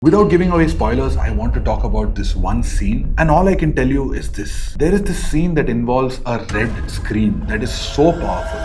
Without giving away spoilers, I want to talk about this one scene, and all I can tell you is this. There is this scene that involves a red screen that is so powerful.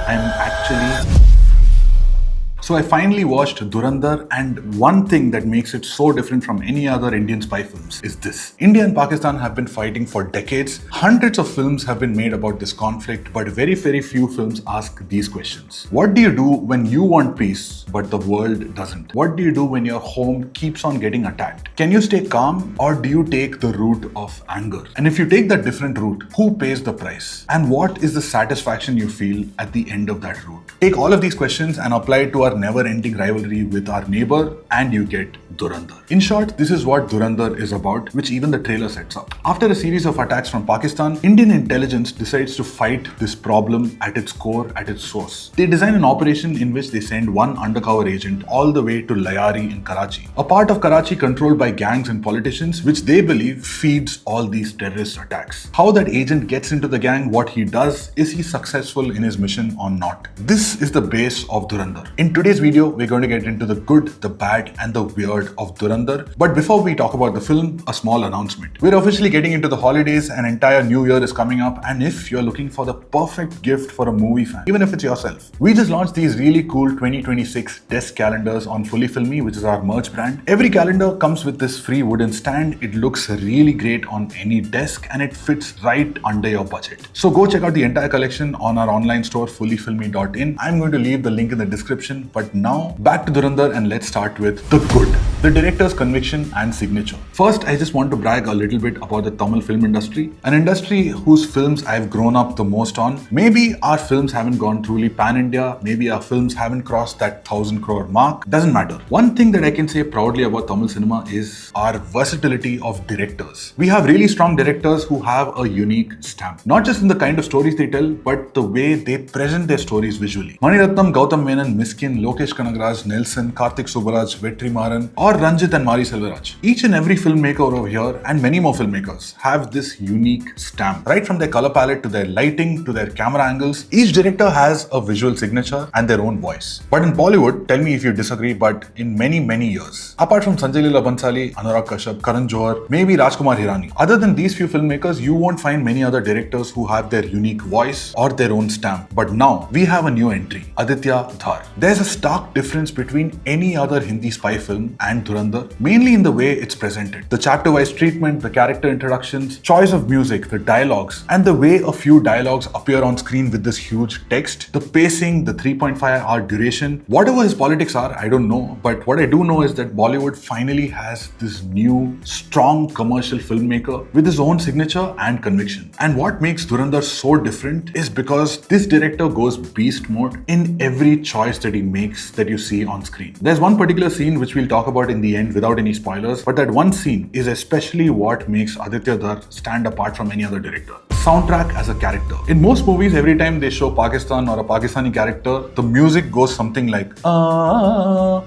So I finally watched Dhurandhar, and one thing that makes it so different from any other Indian spy films is this. India and Pakistan have been fighting for decades. Hundreds of films have been made about this conflict, but very few films ask these questions. What do you do when you want peace, but the world doesn't? What do you do when your home keeps on getting attacked? Can you stay calm, or do you take the route of anger? And if you take that different route, who pays the price? And what is the satisfaction you feel at the end of that route? Take all of these questions and apply it to our never-ending rivalry with our neighbor, and you get Dhurandhar. In short, this is what Dhurandhar is about, which even the trailer sets up. After a series of attacks from Pakistan, Indian intelligence decides to fight this problem at its core, at its source. They design an operation in which they send one undercover agent all the way to Lyari in Karachi, a part of Karachi controlled by gangs and politicians, which they believe feeds all these terrorist attacks. How that agent gets into the gang, what he does, is he successful in his mission or not? This is the base of Dhurandhar. In today's video, we're going to get into the good, the bad, and the weird of Dhurandhar. But before we talk about the film, a small announcement. We're officially getting into the holidays, an entire new year is coming up, and if you're looking for the perfect gift for a movie fan, even if it's yourself, we just launched these really cool 2026 desk calendars on Fully Filmy, which is our merch brand. Every calendar comes with this free wooden stand. It looks really great on any desk, and it fits right under your budget. So go check out the entire collection on our online store, fullyfilmy.in. I'm going to leave the link in the description, but now back to Dhurandhar, and let's start with the good. The director's conviction and signature. First, I just want to brag a little bit about the Tamil film industry, an industry whose films I've grown up the most on. Maybe our films haven't gone truly pan-India, maybe our films haven't crossed that 1,000 crore mark, doesn't matter. One thing that I can say proudly about Tamil cinema is our versatility of directors. We have really strong directors who have a unique stamp, not just in the kind of stories they tell, but the way they present their stories visually. Mani Ratnam, Gautam Menon, Miskin, Lokesh Kanagaraj, Nelson, Karthik Subbaraj, Vetrimaran, or Ranjit and Mari Selvaraj. Each and every filmmaker over here, and many more filmmakers, have this unique stamp. Right from their color palette to their lighting to their camera angles, each director has a visual signature and their own voice. But in Bollywood, tell me if you disagree, but in many years, apart from Sanjay Leela Bhansali, Anurag Kashyap, Karan Johar, maybe Rajkumar Hirani, other than these few filmmakers, you won't find many other directors who have their unique voice or their own stamp. But now, we have a new entry, Aditya Dhar. There's a stark difference between any other Hindi spy film and Dhurandhar, mainly in the way it's presented. The chapter-wise treatment, the character introductions, choice of music, the dialogues, and the way a few dialogues appear on screen with this huge text, the pacing, the 3.5-hour duration. Whatever his politics are, I don't know, but what I do know is that Bollywood finally has this new, strong commercial filmmaker with his own signature and conviction. And what makes Dhurandhar so different is because this director goes beast mode in every choice that he makes that you see on screen. There's one particular scene which we'll talk about in the end without any spoilers, but that one scene is especially what makes Aditya Dhar stand apart from any other director. Soundtrack as a character. In most movies, every time they show Pakistan or a Pakistani character, the music goes something like or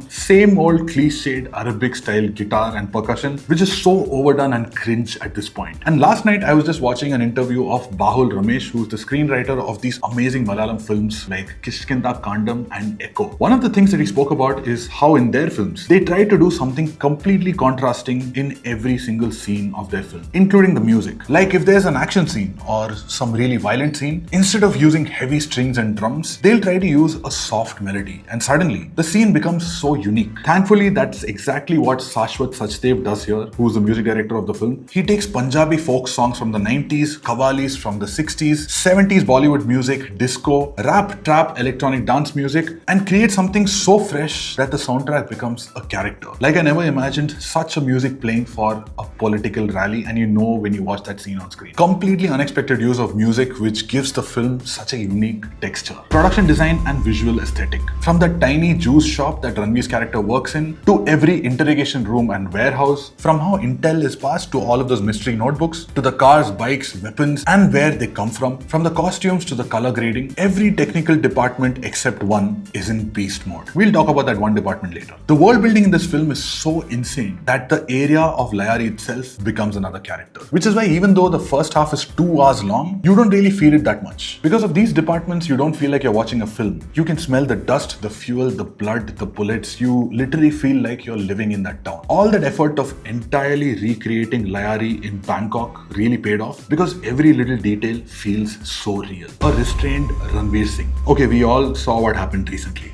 same old cliched Arabic style guitar and percussion, which is so overdone and cringe at this point. And last night I was just watching an interview of Bahul Ramesh, who's the screenwriter of these amazing Malayalam films like Kishkinda Kandam and Echo. One of the things that he spoke about is how in their films they try to do something completely contrasting in every single scene of their film, including the music. Like if there's an action scene or some really violent scene, instead of using heavy strings and drums, they'll try to use a soft melody, and suddenly the scene becomes so unique. Thankfully, that's exactly what Shashwat Sachdev does here, who's the music director of the film. He takes Punjabi folk songs from the 90s, Qawwalis from the 60s, 70s Bollywood music, disco, rap, trap, electronic dance music, and creates something so fresh that the soundtrack becomes a character. Like I never imagined such a music playing for a political rally, and you know when you watch that scene on screen. Completely unexpected use of music which gives the film such a unique texture. Production design and visual aesthetic. From the tiny juice shop that Ranveer's character works in, to every interrogation room and warehouse, from how intel is passed to all of those mystery notebooks, to the cars, bikes, weapons, and where they come from the costumes to the color grading, every technical department except one is in beast mode. We'll talk about that one department later. The world building in this film is so insane that the area of Lyari itself becomes another character. Which is why even though the first half is 2 hours long, you don't really feel it that much. Because of these departments, you don't feel like you're watching a film. You can smell the dust, the fuel, the blood, the bullets. You literally feel like you're living in that town. All that effort of entirely recreating Lyari in Bangkok really paid off because every little detail feels so real. A restrained Ranveer Singh. Okay, we all saw what happened recently.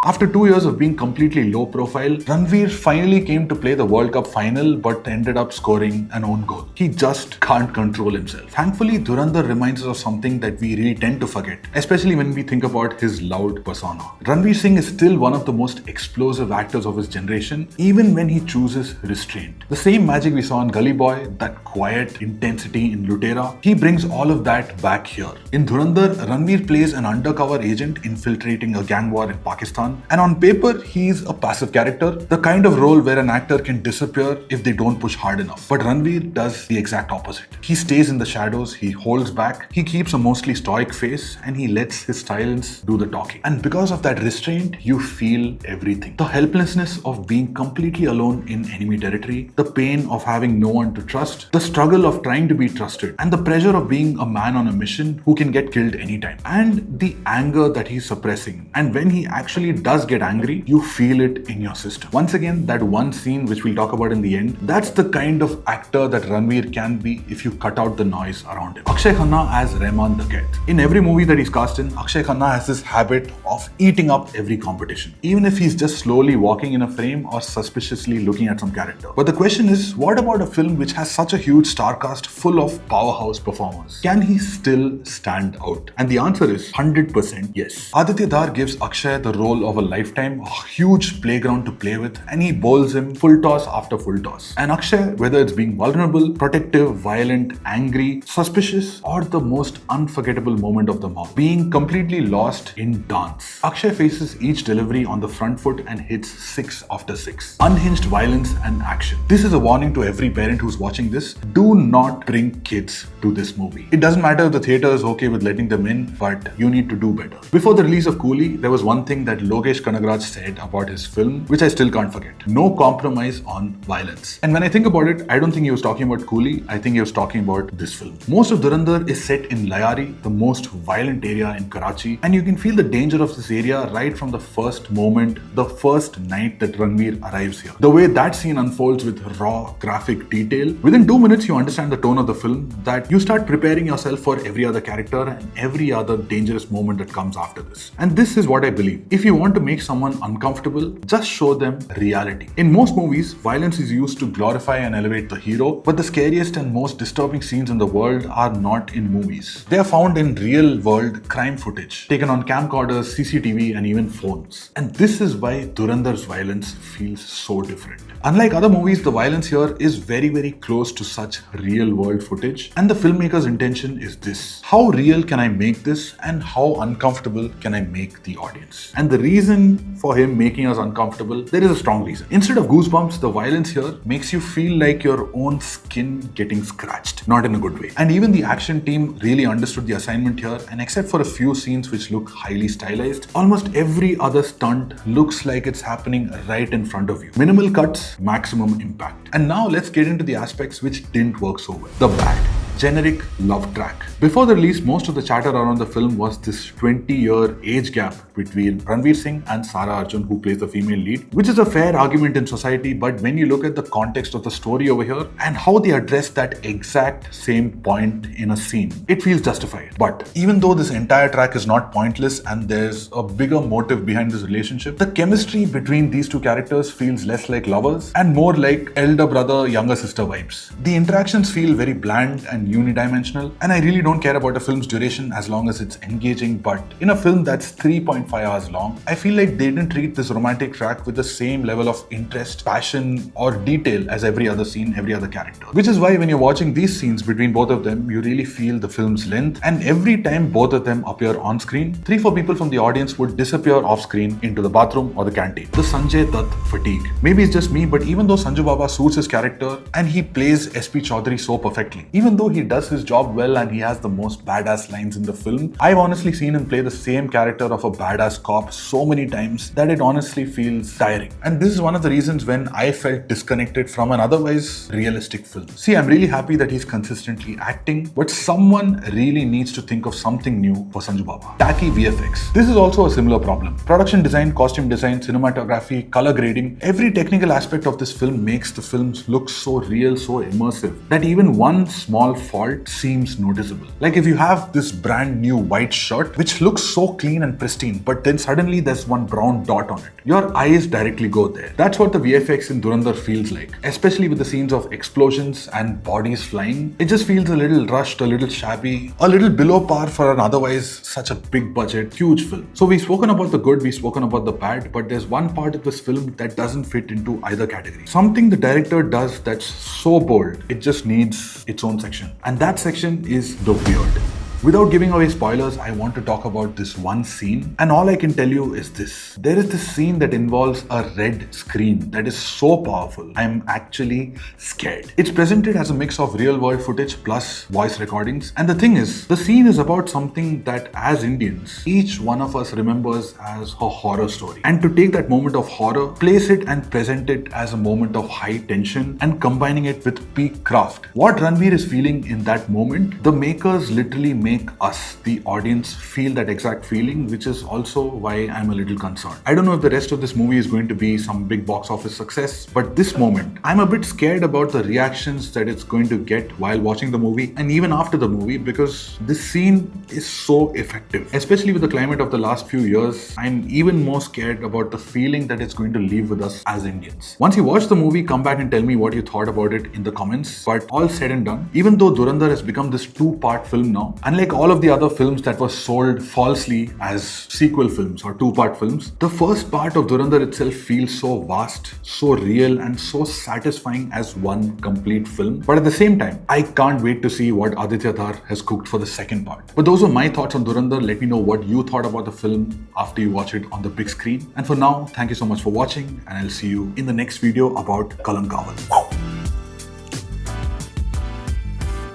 After 2 years of being completely low profile, Ranveer finally came to play the World Cup final but ended up scoring an own goal. He just can't control himself. Thankfully, Dhurandhar reminds us of something that we really tend to forget, especially when we think about his loud persona. Ranveer Singh is still one of the most explosive actors of his generation, even when he chooses restraint. The same magic we saw in Gully Boy, that quiet intensity in Lutera, he brings all of that back here. In Dhurandhar, Ranveer plays an undercover agent infiltrating a gang war in Pakistan. And on paper, he's a passive character, the kind of role where an actor can disappear if they don't push hard enough. But Ranveer does the exact opposite. He stays in the shadows, he holds back, he keeps a mostly stoic face, and he lets his silence do the talking. And because of that restraint, you feel everything. The helplessness of being completely alone in enemy territory, the pain of having no one to trust, the struggle of trying to be trusted, and the pressure of being a man on a mission who can get killed anytime, and the anger that he's suppressing. And when he actually does get angry, you feel it in your system. Once again, that one scene which we'll talk about in the end, that's the kind of actor that Ranveer can be if you cut out the noise around him. Akshaye Khanna as Rahman the Cat. In every movie that he's cast in, Akshaye Khanna has this habit of eating up every competition, even if he's just slowly walking in a frame or suspiciously looking at some character. But the question is, what about a film which has such a huge star cast full of powerhouse performers? Can he still stand out? And the answer is 100% yes. Aditya Dhar gives Akshay the role of a lifetime, a huge playground to play with, and he bowls him full toss after full toss. And Akshay, whether it's being vulnerable, protective, violent, angry, suspicious, or the most unforgettable moment of them all, being completely lost in dance, Akshay faces each delivery on the front foot and hits 6 after 6. Unhinged violence and action. This is a warning to every parent who's watching this. Do not bring kids to this movie. It doesn't matter if the theater is okay with letting them in, but you need to do better. Before the release of Coolie, there was one thing that Lokesh Kanagaraj said about his film, which I still can't forget. No compromise on violence. And when I think about it, I don't think he was talking about Coolie, I think he was talking about this film. Most of Dhurandhar is set in Lyari, the most violent area in Karachi, and you can feel the danger of this area right from the first moment, the first night that Ranveer arrives here. The way that scene unfolds with raw, graphic detail, within 2 minutes you understand the tone of the film, that you start preparing yourself for every other character and every other dangerous moment that comes after this. And this is what I believe. If you want to make someone uncomfortable, just show them reality. In most movies, violence is used to glorify and elevate the hero, but the scariest and most disturbing scenes in the world are not in movies. They are found in real-world crime footage, taken on camcorders, CCTV, and even phones. And this is why Dhurandhar's violence feels so different. Unlike other movies, the violence here is very, very close to such real-world footage, and the filmmaker's intention is this. How real can I make this, and how uncomfortable can I make the audience? And the reason for him making us uncomfortable, there is a strong reason. Instead of goosebumps, the violence here makes you feel like your own skin getting scratched, not in a good way. And even the action team really understood the assignment here, and except for a few scenes which look highly stylized, almost every other stunt looks like it's happening right in front of you. Minimal cuts, maximum impact. And now let's get into the aspects which didn't work so well. The bad. Generic love track. Before the release, most of the chatter around the film was this 20-year age gap between Ranveer Singh and Sara Arjun, who plays the female lead, which is a fair argument in society, but when you look at the context of the story over here and how they address that exact same point in a scene, it feels justified. But even though this entire track is not pointless and there's a bigger motive behind this relationship, the chemistry between these two characters feels less like lovers and more like elder brother, younger sister vibes. The interactions feel very bland and unidimensional, and I really don't care about a film's duration as long as it's engaging, but in a film that's 3.5 hours long, I feel like they didn't treat this romantic track with the same level of interest, passion, or detail as every other scene, every other character. Which is why when you're watching these scenes between both of them, you really feel the film's length, and every time both of them appear on screen, 3-4 people from the audience would disappear off screen into the bathroom or the canteen. The Sanjay Dutt fatigue. Maybe it's just me, but even though Sanju Baba suits his character and he plays SP Chaudhary so perfectly, even though he does his job well and he has the most badass lines in the film, I've honestly seen him play the same character of a badass cop so many times that it honestly feels tiring. And this is one of the reasons when I felt disconnected from an otherwise realistic film. See, I'm really happy that he's consistently acting, but someone really needs to think of something new for Sanju Baba. Tacky VFX. This is also a similar problem. Production design, costume design, cinematography, color grading, every technical aspect of this film makes the films look so real, so immersive, that even one small fault seems noticeable. Like if you have this brand new white shirt, which looks so clean and pristine, but then suddenly there's one brown dot on it. Your eyes directly go there. That's what the VFX in Dhurandhar feels like, especially with the scenes of explosions and bodies flying. It just feels a little rushed, a little shabby, a little below par for an otherwise such a big budget, huge film. So we've spoken about the good, we've spoken about the bad, but there's one part of this film that doesn't fit into either category. Something the director does that's so bold, it just needs its own section. And that section is the weird. Without giving away spoilers, I want to talk about this one scene, and all I can tell you is this. There is this scene that involves a red screen that is so powerful, I'm actually scared. It's presented as a mix of real world footage plus voice recordings, and the thing is, the scene is about something that as Indians, each one of us remembers as a horror story. And to take that moment of horror, place it and present it as a moment of high tension and combining it with peak craft. What Ranveer is feeling in that moment, the makers literally make us, the audience, feel that exact feeling, which is also why I'm a little concerned. I don't know if the rest of this movie is going to be some big box office success, but this moment, I'm a bit scared about the reactions that it's going to get while watching the movie and even after the movie, because this scene is so effective. Especially with the climate of the last few years, I'm even more scared about the feeling that it's going to leave with us as Indians. Once you watch the movie, come back and tell me what you thought about it in the comments. But all said and done, even though Dhurandhar has become this two-part film now, unlike all of the other films that were sold falsely as sequel films or two-part films, the first part of Dhurandhar itself feels so vast, so real, and so satisfying as one complete film. But at the same time, I can't wait to see what Aditya Dhar has cooked for the second part. But those are my thoughts on Dhurandhar. Let me know what you thought about the film after you watch it on the big screen. And for now, thank you so much for watching, and I'll see you in the next video about Kalankaval.